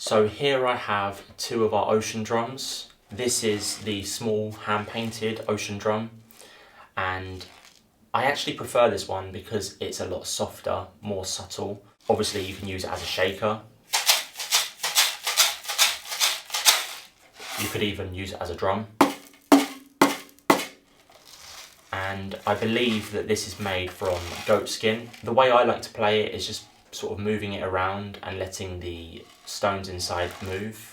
So here I have two of our ocean drums. This is the small hand-painted ocean drum, and I actually prefer this one because it's a lot softer, more subtle. Obviously you can use it as a shaker. You could even use it as a drum. And I believe that this is made from goat skin. The way I like to play it is just sort of moving it around and letting the stones inside move.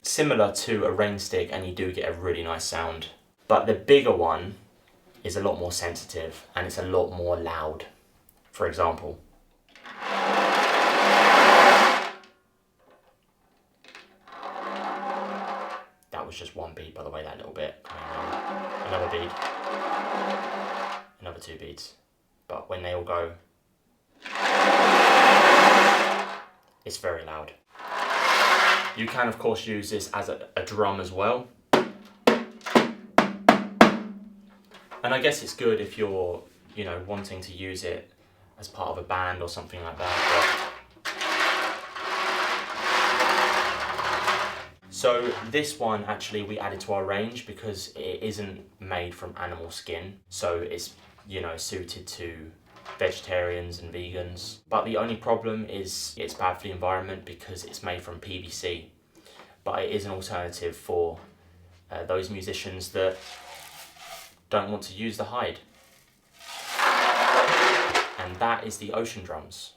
Similar to a rainstick, and you do get a really nice sound. But the bigger one is a lot more sensitive and it's a lot more loud. For example. That was just one beat, by the way, that little bit. Another beat. Another two beats. But when they all go, it's very loud. You can of course use this as a drum as well. And I guess it's good if you're, wanting to use it as part of a band or something like that. So this one actually we added to our range because it isn't made from animal skin. So it's, suited to vegetarians and vegans. But the only problem is it's bad for the environment because it's made from PVC. But it is an alternative for those musicians that don't want to use the hide. And that is the ocean drums.